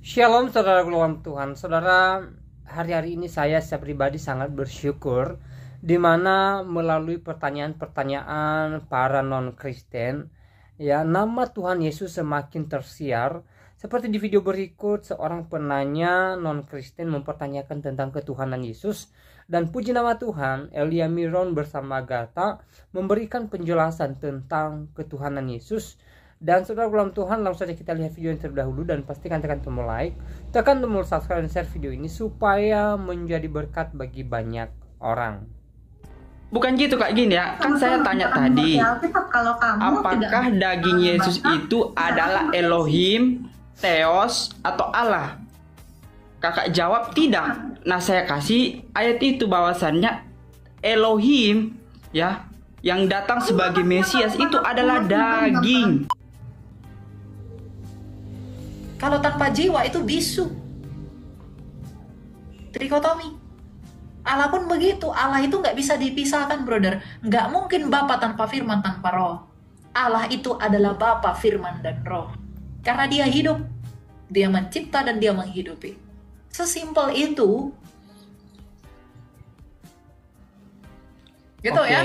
Shalom saudara dalam Tuhan. Saudara, hari-hari ini saya secara pribadi sangat bersyukur di mana melalui pertanyaan-pertanyaan para non-Kristen, ya, nama Tuhan Yesus semakin tersiar. Seperti di video berikut, seorang penanya non-Kristen mempertanyakan tentang ketuhanan Yesus, dan puji nama Tuhan, Elia Miron bersama Gata memberikan penjelasan tentang ketuhanan Yesus. Dan saudara dalam Tuhan, langsung saja kita lihat video yang terlebih dahulu, dan pastikan tekan tombol like, tekan tombol subscribe dan share video ini supaya menjadi berkat bagi banyak orang. Bukan gitu Kak, gini ya, kan saya tanya tadi, apakah daging Yesus itu adalah Elohim, Theos, atau Allah? Kakak jawab tidak. Nah, saya kasih ayat itu bahwasannya Elohim, ya, yang datang sebagai Mesias itu adalah daging. Kalau tanpa jiwa itu bisu. Trikotomi. Allah pun begitu. Allah itu nggak bisa dipisahkan, brother. Nggak mungkin Bapa tanpa firman, tanpa roh. Allah itu adalah Bapa, firman, dan roh. Karena dia hidup. Dia mencipta dan dia menghidupi. Sesimpel itu. Gitu ya?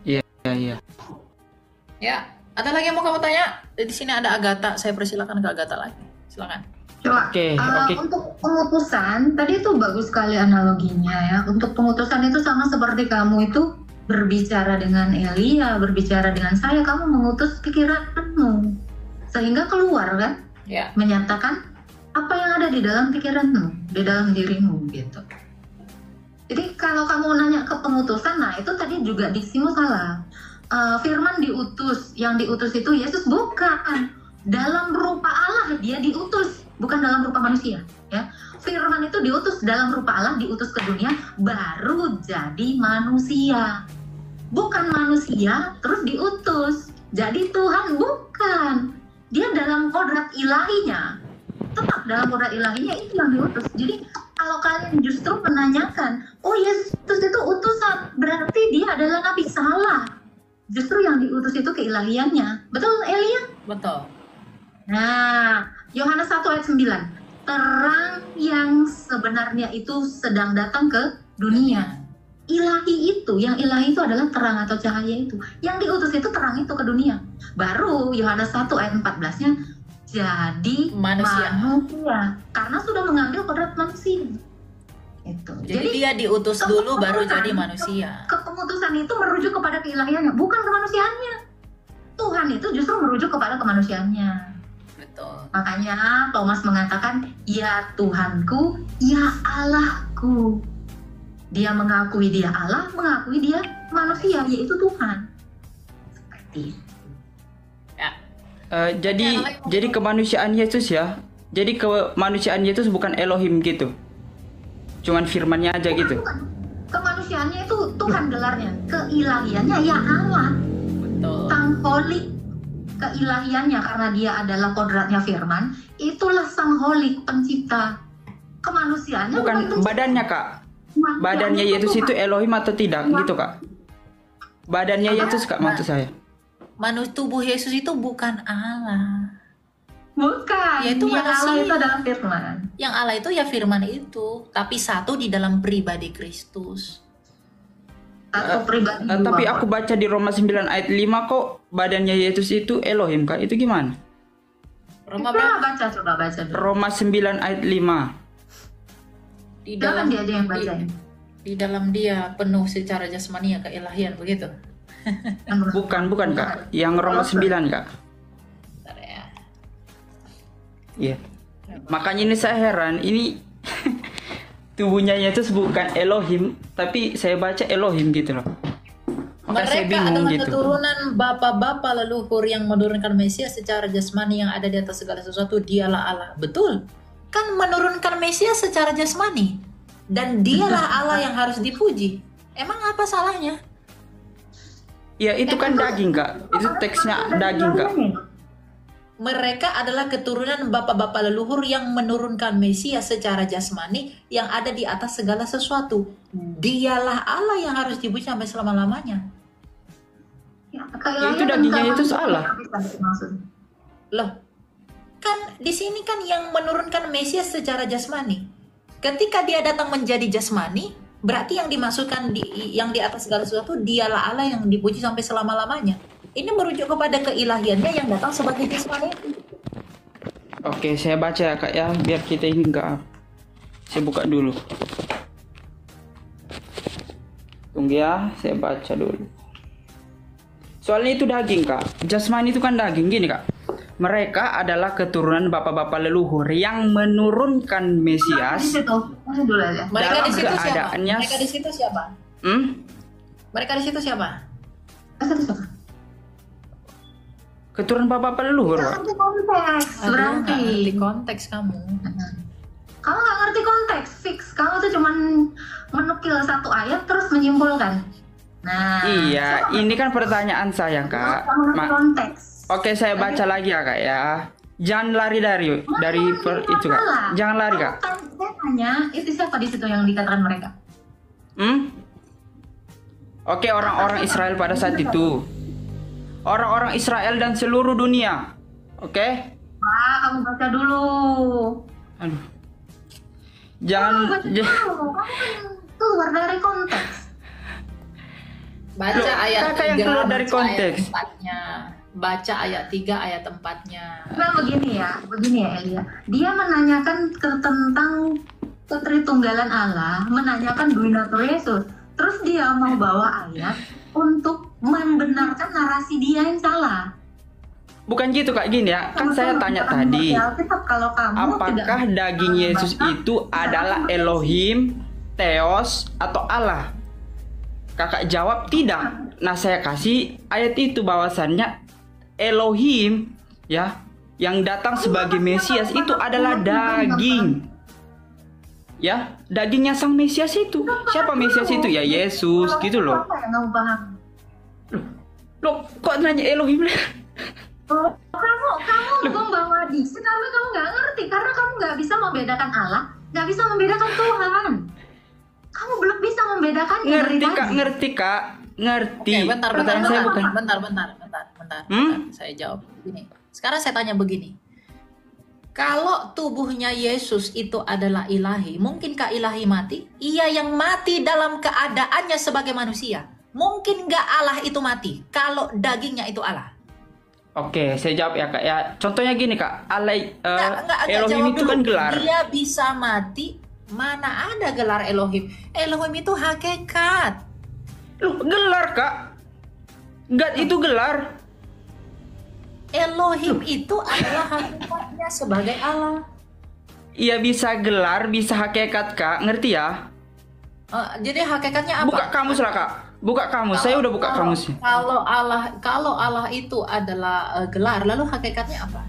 Iya. Ya. Ada lagi yang mau kamu tanya? Di sini ada Agatha. Saya persilakan ke Agatha lagi. Silakan. Coba, Oke. untuk pengutusan, tadi itu bagus sekali analoginya ya. Untuk pengutusan itu sama seperti kamu itu berbicara dengan Elia, berbicara dengan saya, kamu mengutus pikiranmu. Sehingga keluar kan, Ya. menyatakan apa yang ada di dalam pikiranmu, di dalam dirimu gitu. Jadi kalau kamu nanya ke pengutusan, nah itu tadi juga diksimu salah. Firman diutus, yang diutus itu Yesus bukan. Dalam rupa Allah dia diutus, bukan dalam rupa manusia, ya. Firman itu diutus dalam rupa Allah, diutus ke dunia baru jadi manusia. Bukan manusia terus diutus. Jadi Tuhan bukan. Dia dalam kodrat ilahinya. Tetap dalam kodrat ilahinya itu yang diutus. Jadi kalau kalian justru menanyakan, oh Yesus itu utusan, berarti dia adalah nabi, salah. Justru yang diutus itu keilahiannya. Betul Elia? Betul. Nah, Yohanes 1 ayat 9. Terang yang sebenarnya itu sedang datang ke dunia. Ilahi itu, yang ilahi itu adalah terang atau cahaya itu. Yang diutus itu terang itu ke dunia. Baru Yohanes 1 ayat 14-nya jadi manusia. Karena sudah mengambil kodrat manusia. Itu. Jadi dia diutus dulu baru jadi manusia. Kepengutusan itu merujuk kepada keilahiannya, bukan kemanusiaannya. Tuhan itu justru merujuk kepada kemanusiaannya. Betul. Makanya Thomas mengatakan, ya Tuhanku, ya Allahku. Dia mengakui dia Allah, mengakui dia manusia, yaitu Tuhan. Seperti itu. Ya. Jadi kemanusiaan Yesus ya. Jadi kemanusiaan Yesus bukan Elohim gitu. Cuman firmannya aja gitu. Kemanusiaannya itu Tuhan gelarnya, keilahiannya ya Allah. Betul. Sang holik, keilahiannya karena dia adalah kodratnya firman, itulah sang holik pencipta. Kemanusiaannya Bukan badannya Kak. Badannya Yesus itu Elohim atau tidak gitu Kak? Badannya Yesus Kak maksud saya. Tubuh Yesus itu bukan Allah. Bukan, Yaitu yang Allah manusia. itu adalah firman. Yang Allah itu ya firman itu, tapi satu di dalam pribadi Kristus. Atau pribadi Tapi dua. aku baca di Roma 9 ayat 5 kok badannya Yesus itu Elohim Kak. Itu gimana? Roma Coba berapa? baca dulu. Roma 9 ayat 5. Di Jangan dalam dia aja yang baca. di dalam dia penuh secara jasmani ya keilahian begitu. Bukan Kak. Yang Roma 9 Kak. Bentar ya. Iya. Makanya ini saya heran, ini tubuhnya Yesus bukan Elohim, tapi saya baca Elohim gitu loh. Maka saya Mereka bingung adalah gitu. keturunan bapak-bapak leluhur yang menurunkan Mesias secara jasmani yang ada di atas segala sesuatu. Dialah Allah. Betul. Kan menurunkan Mesias secara jasmani. Dan dialah Allah yang harus dipuji. Emang apa salahnya? Ya itu kan daging Kak. Itu teksnya daging Kak. Mereka adalah keturunan bapak-bapak leluhur yang menurunkan Mesias secara jasmani yang ada di atas segala sesuatu. Dialah Allah yang harus dipuji sampai selama-lamanya. Ya, itu dagingnya itu salah. Maksudnya. Loh, Kan di sini kan yang menurunkan Mesias secara jasmani. Ketika dia datang menjadi jasmani, berarti yang dimasukkan yang di atas segala sesuatu dialah Allah yang dipuji sampai selama-lamanya. Ini merujuk kepada keilahiannya yang datang sebagai jasmani. Oke, saya baca ya Kak ya, biar kita ini enggak. Saya buka dulu. Tunggu ya, saya baca dulu. Soalnya itu daging Kak. Jasmani itu kan daging, gini Kak. Mereka adalah keturunan bapak-bapak leluhur yang menurunkan Mesias. Mereka di situ siapa? Keadaannya... Mereka di situ siapa? Mereka di situ siapa? Keturunan bapak-bapak leluhur, Pak. Berarti Di konteks kamu. kamu nggak ngerti konteks, fix. Kamu tuh cuman menukil satu ayat terus menyimpulkan. Nah, Iya, ini kan pertanyaan saya Kak. kamu ngerti konteks. Oke, saya baca lagi ya Kak ya. Jangan lari dari itu Kak. Jangan lari Kak. Saya tanya, itu siapa di situ yang dikatakan mereka? Oke, orang-orang Israel pada saat itu. Orang-orang Israel dan seluruh dunia. Oke? Wah, kamu baca dulu. Aduh. Jangan Kamu keluar dari konteks. Baca Loh, ayat kakak yang 3, keluar dari baca konteks. ayat 4-nya. Baca ayat 3, ayat 4-nya. Nah, begini ya Elia. Dia menanyakan tentang ketritunggalan Allah, menanyakan Duinatur Yesus. Terus dia mau bawa ayat untuk membenarkan narasi dia yang salah. Bukan gitu Kak, gini ya. Kan saya tanya tadi, Kalau kamu apakah daging Yesus itu adalah Elohim, Theos, atau Allah? Kakak jawab tidak. Nah, saya kasih ayat itu bahwasannya Elohim ya, yang datang sebagai Mesias itu adalah daging. Ya, dagingnya sang Mesias itu. Siapa Mesias itu? Ya Yesus gitu loh. Apa yang kamu paham? Loh, kok nanya Elohim? Kamu membawa diksi karena kamu nggak ngerti, karena kamu nggak bisa membedakan Allah, nggak bisa membedakan Tuhan. Kamu belum bisa membedakannya. Ngerti kak, ngerti. Oke, bentar. Saya bukan. Bentar. Saya jawab begini. Sekarang saya tanya begini. Kalau tubuhnya Yesus itu adalah ilahi, mungkinkah ilahi mati? Ia yang mati dalam keadaannya sebagai manusia. Mungkin nggak Allah itu mati kalau dagingnya itu Allah? Oke, saya jawab ya kak ya. Contohnya gini kak, Allah Nggak Elohim jawab itu dulu. kan gelar. Dia bisa mati, mana ada gelar Elohim? Elohim itu hakikat. Loh, gelar kak. Enggak, itu gelar. Elohim itu adalah hakikatnya sebagai Allah. Iya, bisa gelar, bisa hakikat kak, ngerti ya? Jadi hakikatnya apa? Buka kamus lah kak. Buka kamus, saya udah buka kamusnya. Kalau Allah itu adalah gelar, lalu hakikatnya apa?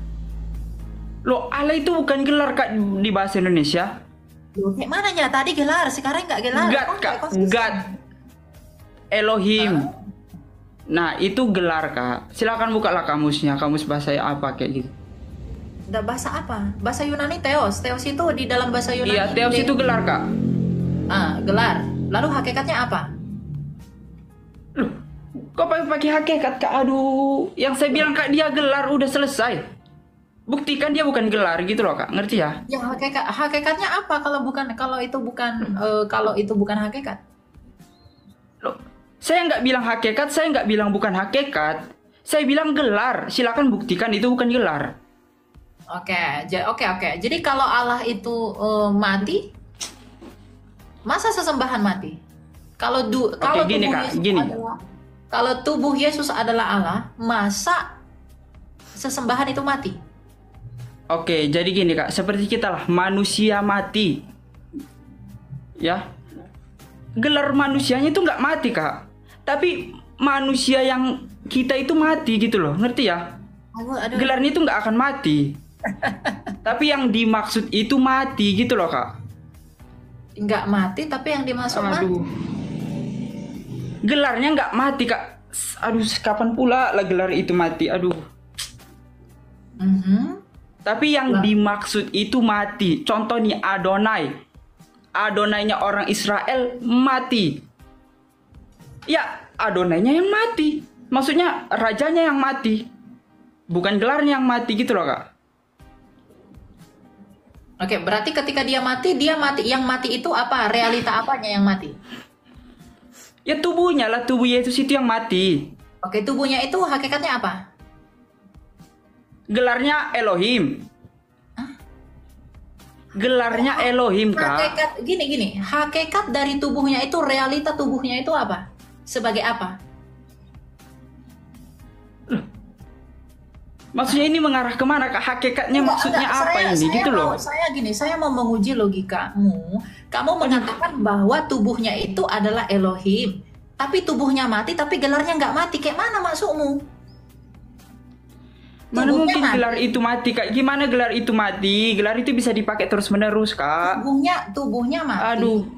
Loh, Allah itu bukan gelar kak di bahasa Indonesia. Loh, kayak mananya? Tadi gelar, sekarang nggak gelar. God kak, God. Elohim. Nah, itu gelar kak. Silakan bukalah kamusnya, kamus bahasa apa kayak gitu. Udah bahasa apa? Bahasa Yunani Theos. Theos itu di dalam bahasa Yunani. Iya, Theos itu gelar kak. Gelar. Lalu hakikatnya apa? Loh, kok pakai hakikat kak? Aduh, yang saya bilang kak dia gelar udah selesai. Buktikan dia bukan gelar gitu loh kak, ngerti ya? Ya hakikatnya apa kalau itu bukan hakikat? Loh, saya nggak bilang hakikat, saya nggak bilang bukan hakikat. Saya bilang gelar. Silakan buktikan itu bukan gelar. Oke. Jadi kalau Allah itu mati, masa sesembahan mati? Kalau gini, tubuh Kak, Yesus gini. Kalau tubuh Yesus adalah Allah, masa sesembahan itu mati? Oke, jadi gini kak, seperti kita lah, manusia mati. Ya, gelar manusianya itu nggak mati kak, tapi manusia yang kita itu mati gitu loh, ngerti ya? Aduh. Gelarnya itu nggak akan mati, tapi yang dimaksud itu mati gitu loh kak. Nggak mati, tapi yang dimaksud mati. Gelarnya nggak mati kak. Aduh, kapan pula lah gelar itu mati? Aduh. Tapi yang dimaksud itu mati. Contoh nih Adonai. Adonainya orang Israel mati. Ya, Adonainya yang mati. Maksudnya rajanya yang mati. Bukan gelarnya yang mati gitu loh kak. Oke, berarti ketika dia mati, yang mati itu apa? Realita apanya yang mati? Ya tubuhnya lah, tubuh Yesus itu yang mati. Oke, tubuhnya itu hakikatnya apa? Gelarnya Elohim. Gelarnya Elohim, Kak. Hakikat gini, hakikat dari tubuhnya itu, realita tubuhnya itu apa? Sebagai apa? Maksudnya ini mengarah kemana, Kak? Hakikatnya maksudnya apa ini? Gitu loh. Saya mau menguji logikamu. Kamu mengatakan bahwa tubuhnya itu adalah Elohim. Tapi tubuhnya mati, tapi gelarnya nggak mati. Kayak mana maksudmu? Mana Tubuhnya mungkin mati. gelar itu mati, Kak? Gimana gelar itu mati? Gelar itu bisa dipakai terus-menerus, Kak. Tubuhnya mati. Aduh.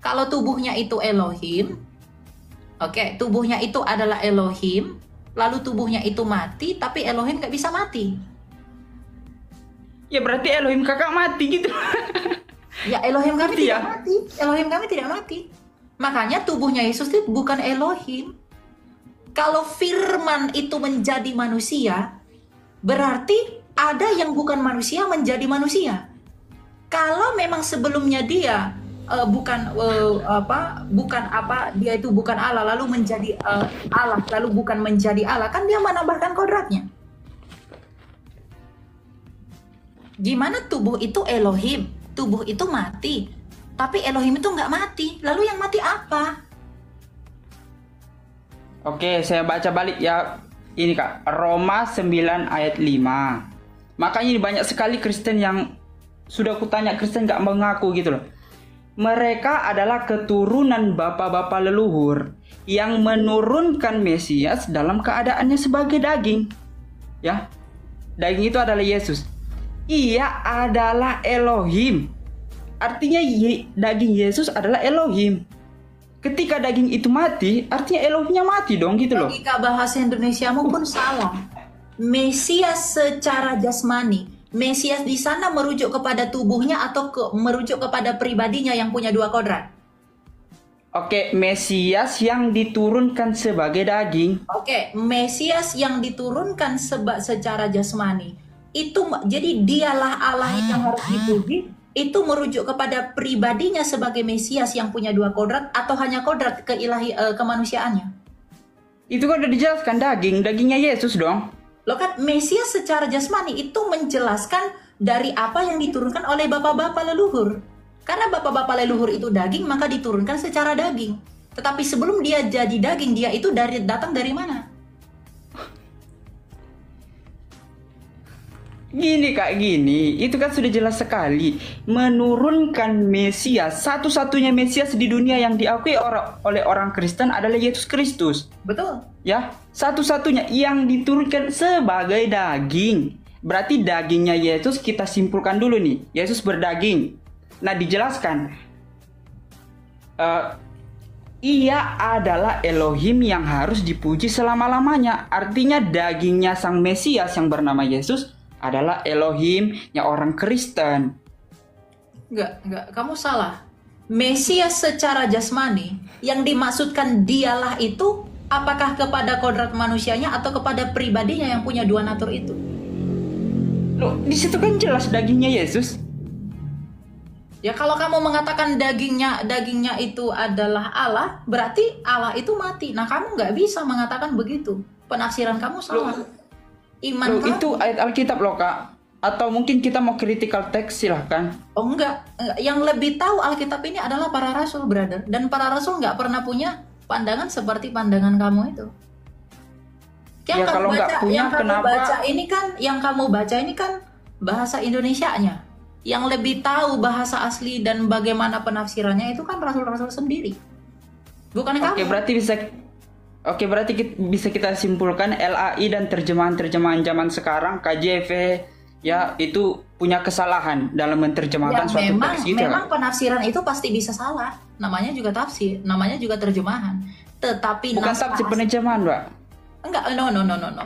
Kalau tubuhnya itu Elohim, oke, tubuhnya itu adalah Elohim, lalu tubuhnya itu mati, tapi Elohim nggak bisa mati. Ya berarti Elohim kakak mati gitu. Ya Elohim kami Mati tidak ya? mati. Elohim kami tidak mati. Makanya tubuhnya Yesus itu bukan Elohim. Kalau firman itu menjadi manusia, berarti ada yang bukan manusia menjadi manusia. Kalau memang sebelumnya dia dia itu bukan Allah lalu menjadi Allah lalu bukan menjadi Allah, kan dia menambahkan kodratnya. Gimana tubuh itu Elohim, tubuh itu mati, tapi Elohim itu nggak mati, lalu yang mati apa? Oke, saya baca balik ya. Ini, Kak, Roma 9 ayat 5. Makanya ini banyak sekali Kristen yang sudah kutanya Kristen nggak mengaku gitu loh. Mereka adalah keturunan bapak-bapak leluhur yang menurunkan Mesias dalam keadaannya sebagai daging. Ya, daging itu adalah Yesus. Ia adalah Elohim. Artinya daging Yesus adalah Elohim. Ketika daging itu mati, artinya Elohimnya mati dong gitu loh. Logika bahasa Indonesiamu pun salah. Mesias secara jasmani, Mesias di sana merujuk kepada tubuhnya atau merujuk kepada pribadinya yang punya dua kodrat? Oke, Mesias yang diturunkan sebagai daging. Oke, Mesias yang diturunkan secara jasmani. Itu jadi dialah Allah yang harus dipuji. Itu merujuk kepada pribadinya sebagai Mesias yang punya dua kodrat atau hanya kodrat kemanusiaannya? Itu kan udah dijelaskan dagingnya Yesus dong. Loh kan Mesias secara jasmani itu menjelaskan dari apa yang diturunkan oleh bapak-bapak leluhur. Karena bapak-bapak leluhur itu daging, maka diturunkan secara daging. Tetapi sebelum dia jadi daging, dia itu datang dari mana? Gini, Kak, gini. Itu kan sudah jelas sekali. Menurunkan Mesias, satu-satunya Mesias di dunia yang diakui oleh orang Kristen adalah Yesus Kristus. Betul. Ya, satu-satunya yang diturunkan sebagai daging. Berarti dagingnya Yesus kita simpulkan dulu nih. Yesus berdaging. Nah, dijelaskan. Ia adalah Elohim yang harus dipuji selama-lamanya. Artinya dagingnya sang Mesias yang bernama Yesus adalah Elohimnya orang Kristen. Enggak, kamu salah. Mesias secara jasmani yang dimaksudkan dialah itu apakah kepada kodrat manusianya atau kepada pribadinya yang punya dua natur itu? Loh, di situ kan jelas dagingnya Yesus. Ya kalau kamu mengatakan dagingnya itu adalah Allah, berarti Allah itu mati. Nah kamu nggak bisa mengatakan begitu. Penafsiran kamu salah. Iman kamu. Itu ayat Alkitab loh, Kak. Atau mungkin kita mau critical text, silahkan. Oh enggak. Yang lebih tahu Alkitab ini adalah para rasul, brother. Dan para rasul nggak pernah punya pandangan seperti pandangan kamu itu. Ya, kalau nggak punya, kenapa? Yang kamu baca ini kan bahasa Indonesianya. Yang lebih tahu bahasa asli dan bagaimana penafsirannya itu kan rasul-rasul sendiri. Bukan kamu. Oke, berarti bisa kita simpulkan LAI dan terjemahan-terjemahan zaman sekarang, KJV, ya itu punya kesalahan dalam menerjemahkan suatu teks gitu. Memang penafsiran itu pasti bisa salah. Namanya juga tafsir, namanya juga terjemahan. Tetapi bukan tafsir penerjemahan, Mbak. Enggak, no.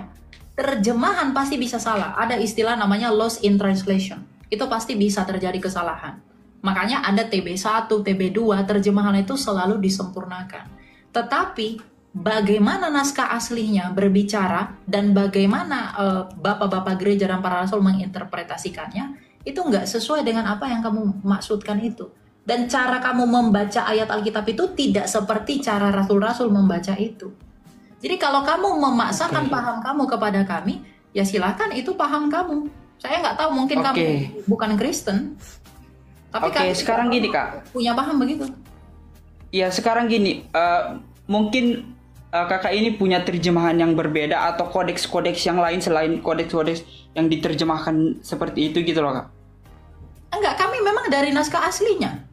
Terjemahan pasti bisa salah. Ada istilah namanya lost in translation. Itu pasti bisa terjadi kesalahan. Makanya ada TB1, TB2, terjemahan itu selalu disempurnakan. Tetapi bagaimana naskah aslinya berbicara dan bagaimana bapak-bapak gereja dan para rasul menginterpretasikannya, itu nggak sesuai dengan apa yang kamu maksudkan itu. Dan cara kamu membaca ayat Alkitab itu tidak seperti cara rasul-rasul membaca itu. Jadi kalau kamu memaksakan paham kamu kepada kami, ya silakan, itu paham kamu. Saya nggak tahu, mungkin kamu bukan Kristen. Tapi sekarang gini Kak. Punya paham begitu. Ya sekarang gini, mungkin kakak ini punya terjemahan yang berbeda atau kodeks-kodeks yang lain selain kodeks-kodeks yang diterjemahkan seperti itu gitu loh Kak. Enggak, kami memang dari naskah aslinya.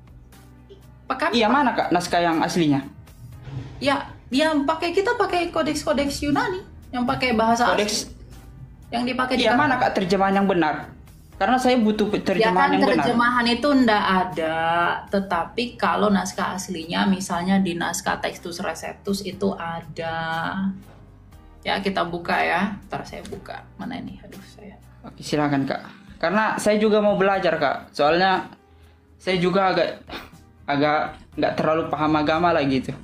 Iya, mana Kak naskah yang aslinya? Ya, yang kita pakai kodeks-kodeks Yunani, yang pakai bahasa kodeks asli. Yang dipakai di mana Kak terjemahan yang benar? Karena saya butuh terjemahan yang benar. Terjemahan itu ndak ada, tetapi kalau naskah aslinya misalnya di naskah Textus Receptus itu ada. Ya, kita buka ya. Ntar saya buka. Mana ini? Aduh, saya. Oke, silakan Kak. Karena saya juga mau belajar Kak. Soalnya saya juga agak nggak terlalu paham agama lah gitu.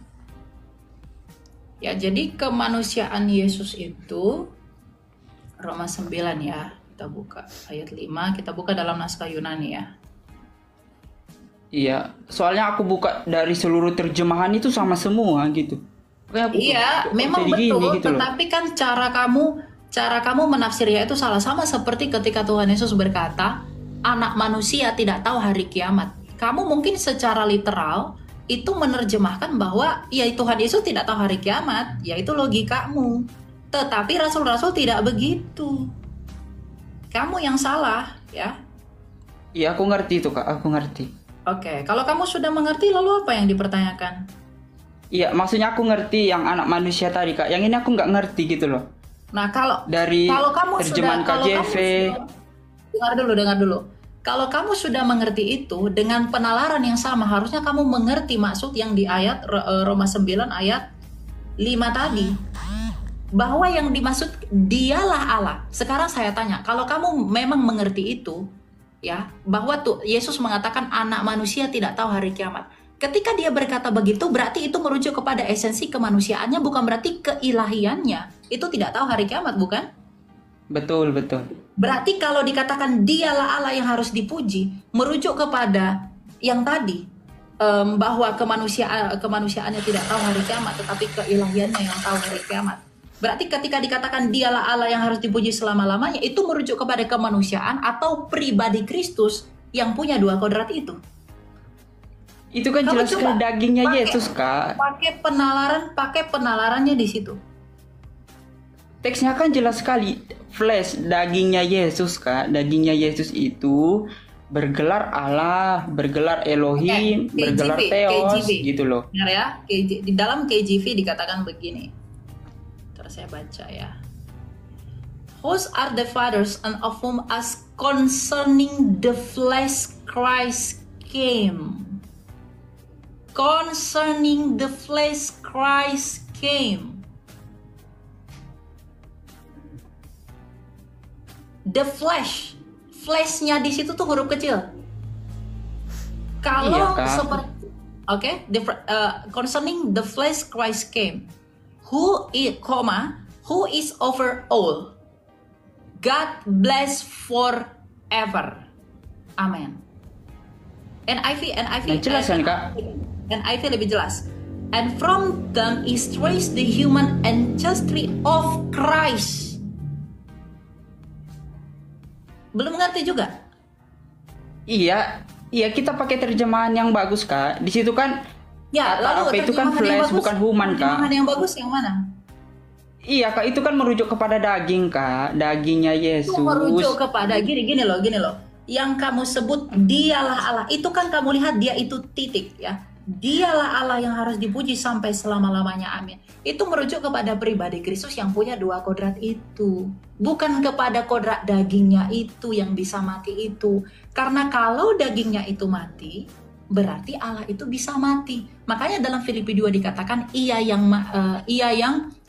Ya, jadi kemanusiaan Yesus itu Roma 9 ya. Kita buka ayat 5, kita buka dalam naskah Yunani ya. Iya, soalnya aku buka dari seluruh terjemahan itu sama semua gitu. Iya, memang betul, gitu tetapi kan cara kamu menafsirnya itu salah. Sama seperti ketika Tuhan Yesus berkata, anak manusia tidak tahu hari kiamat. Kamu mungkin secara literal itu menerjemahkan bahwa ya Tuhan Yesus tidak tahu hari kiamat, yaitu logikamu. Tetapi rasul-rasul tidak begitu. Kamu yang salah, ya? Iya, aku ngerti itu Kak, aku ngerti. Oke, kalau kamu sudah mengerti, lalu apa yang dipertanyakan? Iya, maksudnya aku ngerti yang anak manusia tadi Kak. Yang ini aku nggak ngerti gitu loh. Nah, kalau kamu terjemahan KJV. Dengar dulu. Kalau kamu sudah mengerti itu, dengan penalaran yang sama, harusnya kamu mengerti maksud yang di ayat Roma 9 ayat 5 tadi. Bahwa yang dimaksud dialah Allah. Sekarang saya tanya, kalau kamu memang mengerti itu, ya, bahwa tuh Yesus mengatakan anak manusia tidak tahu hari kiamat. Ketika dia berkata begitu, berarti itu merujuk kepada esensi kemanusiaannya, bukan berarti keilahiannya. Itu tidak tahu hari kiamat, bukan? Betul. Berarti kalau dikatakan dialah Allah yang harus dipuji, merujuk kepada yang tadi, bahwa kemanusiaannya tidak tahu hari kiamat, tetapi keilahiannya yang tahu hari kiamat. Berarti ketika dikatakan dialah Allah yang harus dipuji selama-lamanya, itu merujuk kepada kemanusiaan atau pribadi Kristus yang punya dua kodrat itu. Itu kan jelas sekali dagingnya Yesus Kak. Pakai penalarannya di situ. Teksnya kan jelas sekali, flesh, dagingnya Yesus Kak. Dagingnya Yesus itu bergelar Allah, bergelar Elohim, bergelar Theos gitu loh. Benar ya? Di dalam KJV dikatakan begini. Saya baca ya. Whose are the fathers and of whom as concerning the flesh Christ came. Concerning the flesh Christ came. The flesh. Fleshnya di situ tuh huruf kecil. Kalau seperti concerning the flesh Christ came. Who is over all. God bless forever. Amen. NIV jelas kan Kak? NIV lebih jelas. And from them is traced the human ancestry of Christ. Belum ngerti juga? Iya, kita pakai terjemahan yang bagus Kak. Di situ kan ya, lalu apa itu kan flesh bukan human Kak. Terjemahan yang bagus yang mana? Iya Kak, itu kan merujuk kepada daging Kak, dagingnya Yesus. Itu merujuk kepada gini loh. Yang kamu sebut dialah Allah, itu kan kamu lihat dia itu titik ya. Dialah Allah yang harus dipuji sampai selama-lamanya, amin. Itu merujuk kepada pribadi Kristus yang punya dua kodrat itu. Bukan kepada kodrat dagingnya itu yang bisa mati itu. Karena kalau dagingnya itu mati, berarti Allah itu bisa mati. Makanya dalam Filipi 2 dikatakan ia yang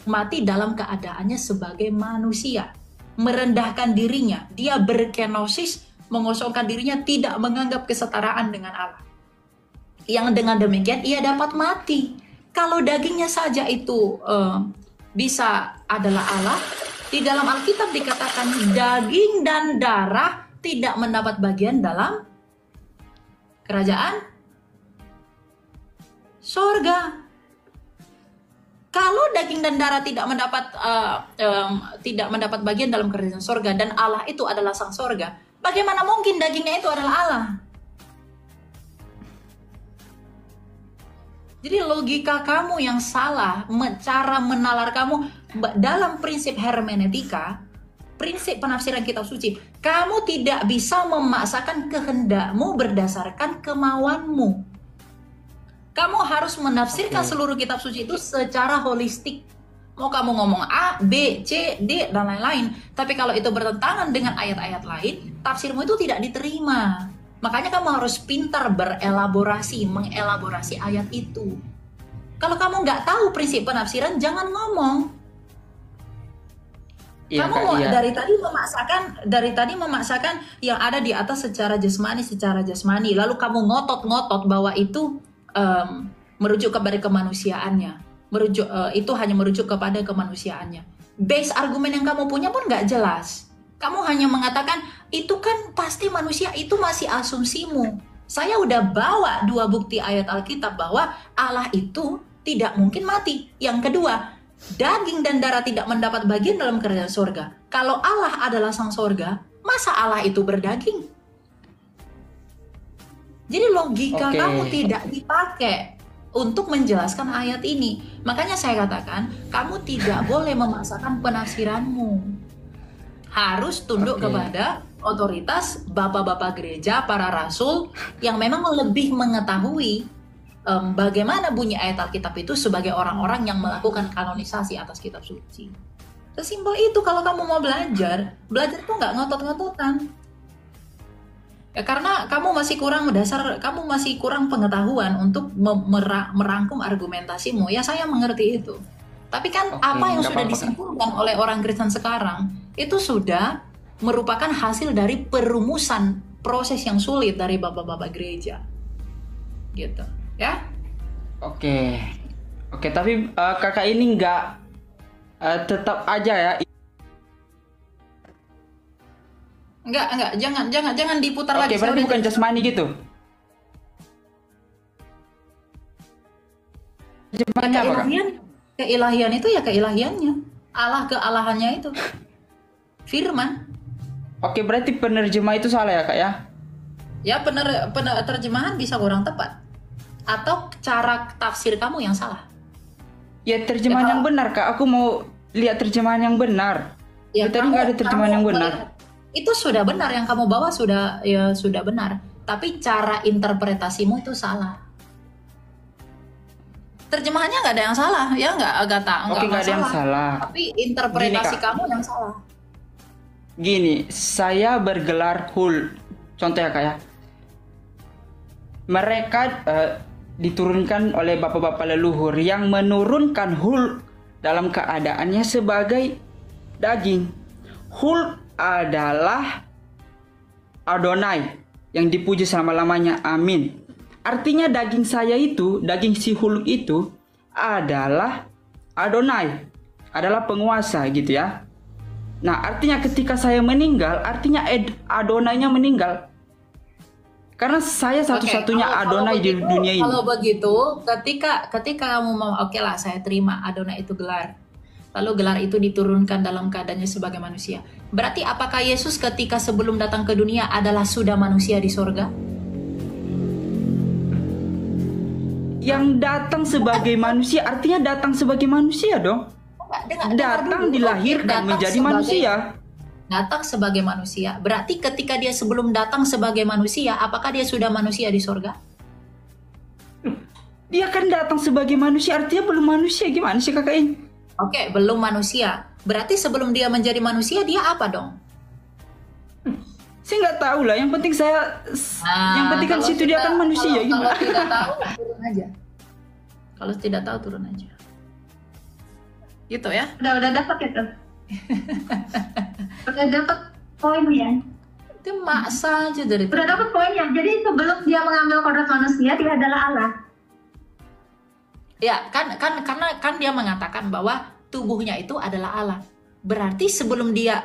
mati dalam keadaannya sebagai manusia. Merendahkan dirinya. Dia berkenosis, mengosongkan dirinya, tidak menganggap kesetaraan dengan Allah. Yang dengan demikian ia dapat mati. Kalau dagingnya saja itu bisa adalah Allah, di dalam Alkitab dikatakan daging dan darah tidak mendapat bagian dalam kerajaan sorga. Kalau daging dan darah tidak mendapat bagian dalam kerajaan sorga dan Allah itu adalah sang sorga, bagaimana mungkin dagingnya itu adalah Allah? Jadi logika kamu yang salah, cara menalar kamu dalam prinsip hermeneutika, prinsip penafsiran kitab suci. Kamu tidak bisa memaksakan kehendakmu berdasarkan kemauanmu. Kamu harus menafsirkan seluruh kitab suci itu secara holistik. Mau kamu ngomong A, B, C, D, dan lain-lain. Tapi kalau itu bertentangan dengan ayat-ayat lain, tafsirmu itu tidak diterima. Makanya kamu harus pintar berelaborasi, mengelaborasi ayat itu. Kalau kamu nggak tahu prinsip penafsiran, jangan ngomong. Iya, Kamu Kak, mau iya. dari tadi memaksakan yang ada di atas secara jasmani, lalu kamu ngotot-ngotot bahwa itu merujuk kepada kemanusiaannya, itu hanya merujuk kepada kemanusiaannya. Base argumen yang kamu punya pun nggak jelas. Kamu hanya mengatakan itu kan pasti manusia, itu masih asumsimu. Saya udah bawa 2 bukti ayat Alkitab bahwa Allah itu tidak mungkin mati. Yang kedua, daging dan darah tidak mendapat bagian dalam kerajaan sorga. Kalau Allah adalah sang sorga, masa Allah itu berdaging? Jadi logika kamu tidak dipakai untuk menjelaskan ayat ini. Makanya saya katakan, kamu tidak boleh memaksakan penafsiranmu. Harus tunduk kepada otoritas bapak-bapak gereja, para rasul yang memang lebih mengetahui bagaimana bunyi ayat Alkitab itu sebagai orang-orang yang melakukan kanonisasi atas kitab suci. Sesimpel itu. Kalau kamu mau belajar tuh nggak ngotot-ngototan. Ya, karena kamu masih kurang pengetahuan untuk merangkum argumentasimu. Ya saya mengerti itu. Tapi kan apa yang sudah disimpulkan oleh orang Kristen sekarang itu sudah merupakan hasil dari perumusan proses yang sulit dari bapak-bapak gereja. Gitu, ya? Oke, tapi kakak ini nggak tetap aja ya. Enggak, jangan diputar lagi. Oke, berarti bukan jasmani gitu. Jasmani apa, Kak? Keilahian itu ya keilahiannya. Allah kealahannya itu. Firman. Oke, berarti penerjemah itu salah ya, Kak ya? Ya, terjemahan bisa kurang tepat. Atau cara tafsir kamu yang salah. Ya, terjemahan yang benar, Kak. Aku mau lihat terjemahan yang benar. Ya, tadi nggak ada terjemahan yang benar. Itu sudah benar, yang kamu bawa sudah benar. Tapi cara interpretasimu itu salah. Terjemahannya nggak ada yang salah, ya nggak ada yang salah. Tapi interpretasi kamu yang salah. Gini, saya bergelar hul, contoh ya, Kak ya. Mereka diturunkan oleh bapak-bapak leluhur yang menurunkan hul dalam keadaannya sebagai daging. Hul adalah Adonai yang dipuji selama-lamanya, amin. Artinya daging saya itu, daging si hul itu adalah Adonai, adalah penguasa gitu ya. Nah, artinya ketika saya meninggal, artinya Adonai-nya meninggal. Karena saya satu-satunya Adonai di dunia ini. Kalau begitu, ketika kamu mau, oke lah, saya terima Adonai itu gelar. Lalu gelar itu diturunkan dalam keadaannya sebagai manusia. Berarti apakah Yesus ketika sebelum datang ke dunia adalah sudah manusia di sorga? Yang datang sebagai manusia, artinya datang sebagai manusia dong. Datang dilahirkan menjadi manusia. Datang sebagai manusia. Berarti ketika dia sebelum datang sebagai manusia, apakah dia sudah manusia di sorga? Dia kan datang sebagai manusia, artinya belum manusia. Gimana sih, Kakak ini? Oke, belum manusia. Berarti sebelum dia menjadi manusia, dia apa dong? Saya nggak tahu lah. Yang penting yang penting kan situ dia kan manusia. Kalau tidak tahu, turun aja. Kalau tidak tahu, turun aja. Gitu ya? Udah dapat itu. Udah dapat poinnya. Itu maksa aja dari. Udah dapat poinnya. Jadi sebelum dia mengambil kodrat manusia, dia adalah Allah. Ya, karena dia mengatakan bahwa tubuhnya itu adalah Allah. Berarti sebelum dia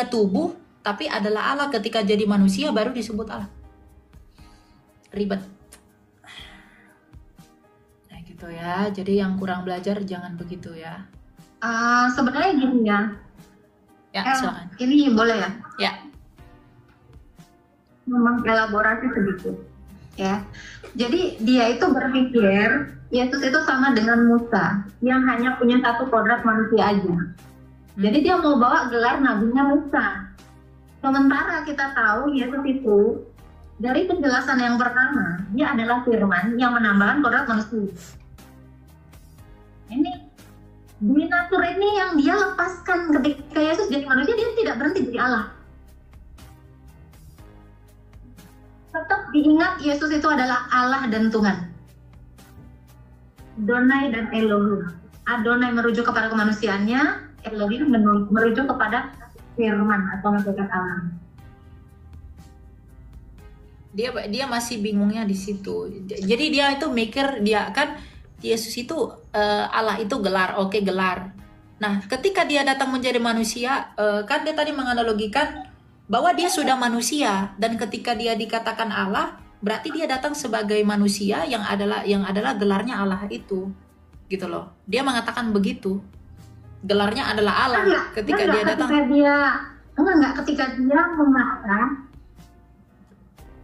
tubuh tapi adalah Allah. Ketika jadi manusia baru disebut Allah. Ribet. Nah gitu ya. Jadi yang kurang belajar jangan begitu ya. Sebenarnya gini ya. Ya, silakan. Ini boleh ya? Ya. Memang elaborasi sedikit ya. Jadi dia itu berpikir Yesus itu sama dengan Musa yang hanya punya satu kodrat manusia aja. Jadi dia mau bawa gelar nabinya Musa. Sementara kita tahu Yesus itu dari penjelasan yang pertama, dia adalah firman yang menambahkan kodrat manusia. Ini di natur ini yang dia lepaskan ketika Yesus jadi manusia, dia tidak berhenti jadi Allah. Tetap diingat Yesus itu adalah Allah dan Tuhan. Adonai dan Elohim. Adonai merujuk kepada kemanusiaannya, Elohim merujuk kepada firman atau hakikat Allah. Dia masih bingungnya di situ. Jadi dia itu mikir, dia kan Yesus itu Allah itu gelar, oke gelar. Nah, ketika dia datang menjadi manusia, kan dia tadi menganalogikan bahwa dia sudah manusia, dan ketika dia dikatakan Allah, berarti dia datang sebagai manusia yang adalah gelarnya Allah itu, gitu loh. Dia mengatakan begitu, gelarnya adalah Allah. Ketika dia datang, ketika dia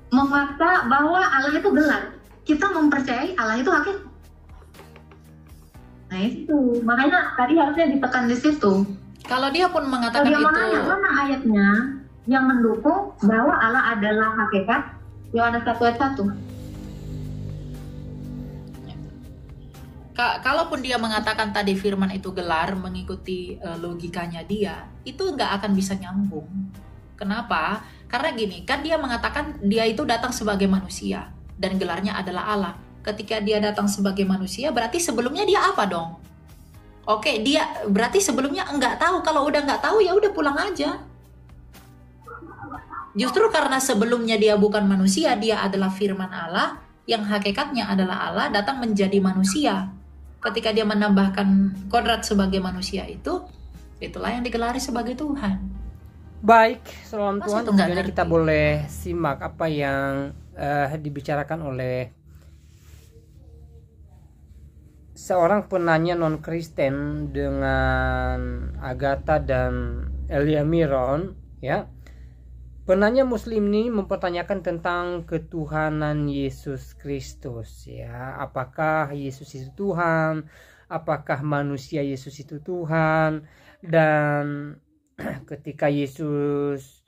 memaksa bahwa Allah itu gelar, kita mempercayai Allah itu hakikat. Nah itu, makanya tadi harusnya ditekan di situ. Kalau dia pun mengatakan itu, mana ayatnya yang mendukung bahwa Allah adalah hakikat? Yohanes 1 ayat 1. Kalaupun dia mengatakan tadi firman itu gelar, mengikuti logikanya dia, itu nggak akan bisa nyambung. Kenapa? Karena gini, kan dia mengatakan dia itu datang sebagai manusia dan gelarnya adalah Allah. Ketika dia datang sebagai manusia, berarti sebelumnya dia apa dong? Oke, dia berarti sebelumnya nggak tahu. Kalau udah nggak tahu ya udah pulang aja. Justru karena sebelumnya dia bukan manusia, dia adalah firman Allah, yang hakikatnya adalah Allah, datang menjadi manusia. Ketika dia menambahkan kodrat sebagai manusia itulah yang digelari sebagai Tuhan. Baik, salam Tuhan. Itu nggak Kemudian ngerti. kita boleh simak apa yang dibicarakan oleh seorang penanya non-Kristen dengan Agatha dan Elia Miron, ya. Penanya Muslim ini mempertanyakan tentang ketuhanan Yesus Kristus, ya. Apakah Yesus itu Tuhan? Apakah manusia Yesus itu Tuhan? Dan ketika Yesus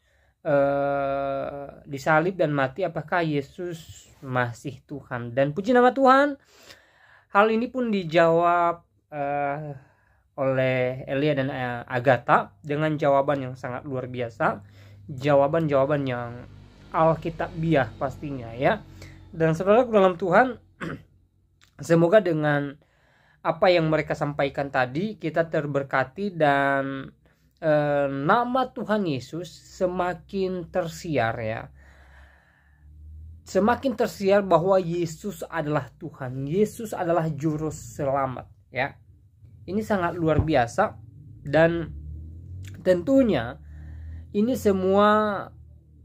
disalib dan mati, apakah Yesus masih Tuhan? Dan puji nama Tuhan, hal ini pun dijawab oleh Elia dan Agatha dengan jawaban yang sangat luar biasa. Jawaban-jawaban yang alkitabiah pastinya, ya. Dan saudara dalam Tuhan, semoga dengan apa yang mereka sampaikan tadi kita terberkati dan nama Tuhan Yesus semakin tersiar, ya. Semakin tersiar bahwa Yesus adalah Tuhan, Yesus adalah juru selamat, ya. Ini sangat luar biasa, dan tentunya ini semua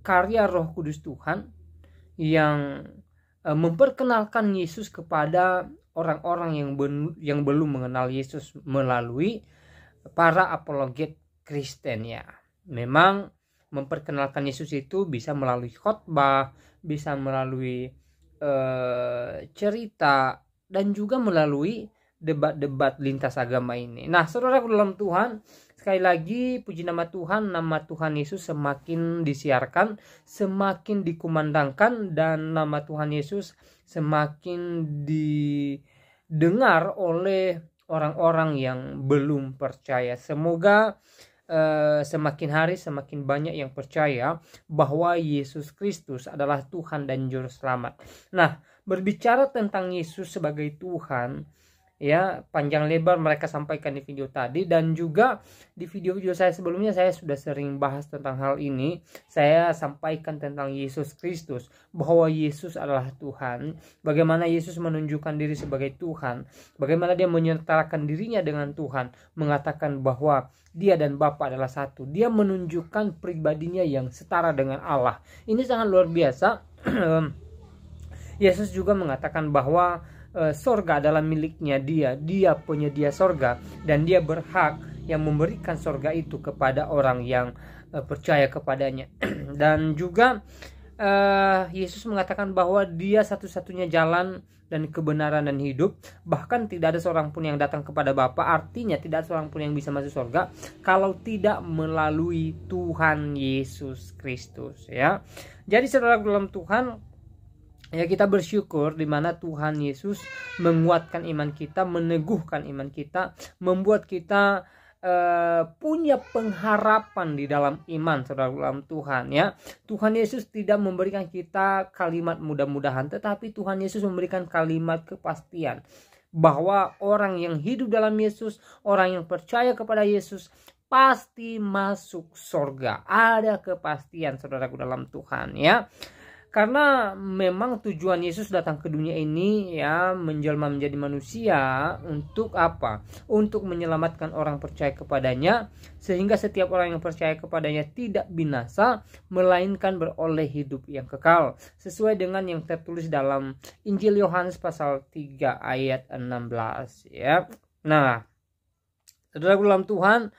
karya Roh Kudus Tuhan yang memperkenalkan Yesus kepada orang-orang yang belum mengenal Yesus melalui para apologet Kristen, ya. Memang memperkenalkan Yesus itu bisa melalui khotbah, bisa melalui cerita, dan juga melalui debat-debat lintas agama ini. Nah, saudara dalam Tuhan, sekali lagi puji nama Tuhan Yesus semakin disiarkan, semakin dikumandangkan, dan nama Tuhan Yesus semakin didengar oleh orang-orang yang belum percaya. Semoga semakin hari semakin banyak yang percaya bahwa Yesus Kristus adalah Tuhan dan Juru Selamat. Nah, berbicara tentang Yesus sebagai Tuhan, ya, panjang lebar mereka sampaikan di video tadi, dan juga di video-video saya sebelumnya saya sudah sering bahas tentang hal ini. Saya sampaikan tentang Yesus Kristus, bahwa Yesus adalah Tuhan, bagaimana Yesus menunjukkan diri sebagai Tuhan, bagaimana dia menyertakan dirinya dengan Tuhan, mengatakan bahwa dia dan Bapa adalah satu. Dia menunjukkan pribadinya yang setara dengan Allah. Ini sangat luar biasa. Yesus juga mengatakan bahwa sorga adalah miliknya dia penyedia sorga, dan dia berhak yang memberikan sorga itu kepada orang yang percaya kepadanya. Dan juga Yesus mengatakan bahwa dia satu-satunya jalan dan kebenaran dan hidup, bahkan tidak ada seorang pun yang datang kepada Bapa, artinya tidak ada seorang pun yang bisa masuk sorga kalau tidak melalui Tuhan Yesus Kristus, ya. Jadi saudara dalam Tuhan, ya, kita bersyukur di mana Tuhan Yesus menguatkan iman kita, meneguhkan iman kita, membuat kita punya pengharapan di dalam iman, saudara dalam Tuhan, ya. Tuhan Yesus tidak memberikan kita kalimat mudah-mudahan, tetapi Tuhan Yesus memberikan kalimat kepastian bahwa orang yang hidup dalam Yesus, orang yang percaya kepada Yesus pasti masuk surga. Ada kepastian, saudaraku dalam Tuhan, ya. Karena memang tujuan Yesus datang ke dunia ini, ya, menjelma menjadi manusia untuk apa? Untuk menyelamatkan orang percaya kepadanya, sehingga setiap orang yang percaya kepadanya tidak binasa, melainkan beroleh hidup yang kekal, sesuai dengan yang tertulis dalam Injil Yohanes pasal 3 ayat 16, ya. Nah, saudara dalam Tuhan,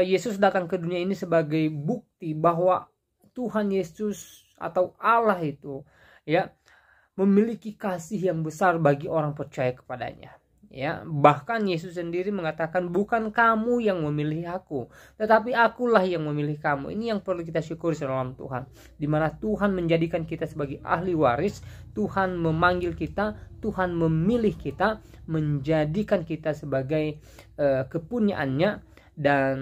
Yesus datang ke dunia ini sebagai bukti bahwa Tuhan Yesus atau Allah itu, ya, memiliki kasih yang besar bagi orang percaya kepadanya, ya. Bahkan Yesus sendiri mengatakan, bukan kamu yang memilih aku, tetapi akulah yang memilih kamu. Ini yang perlu kita syukuri dalam Tuhan, dimana Tuhan menjadikan kita sebagai ahli waris. Tuhan memanggil kita, Tuhan memilih kita, menjadikan kita sebagai kepunyaannya, dan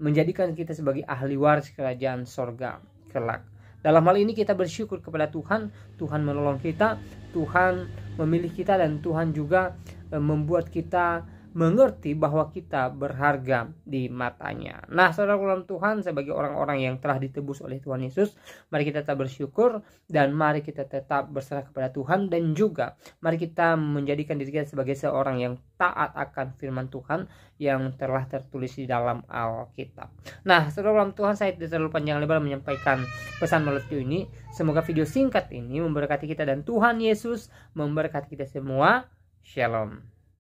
menjadikan kita sebagai ahli waris kerajaan sorga kelak. Dalam hal ini kita bersyukur kepada Tuhan. Tuhan menolong kita, Tuhan memilih kita, dan Tuhan juga membuat kita mengerti bahwa kita berharga di matanya. Nah, saudara dalam Tuhan, sebagai orang-orang yang telah ditebus oleh Tuhan Yesus, mari kita tetap bersyukur, dan mari kita tetap berserah kepada Tuhan, dan juga mari kita menjadikan diri kita sebagai seorang yang taat akan firman Tuhan yang telah tertulis di dalam Alkitab. Nah, saudara dalam Tuhan, saya tidak terlalu panjang lebar menyampaikan pesan melalui video ini. Semoga video singkat ini memberkati kita, dan Tuhan Yesus memberkati kita semua. Shalom.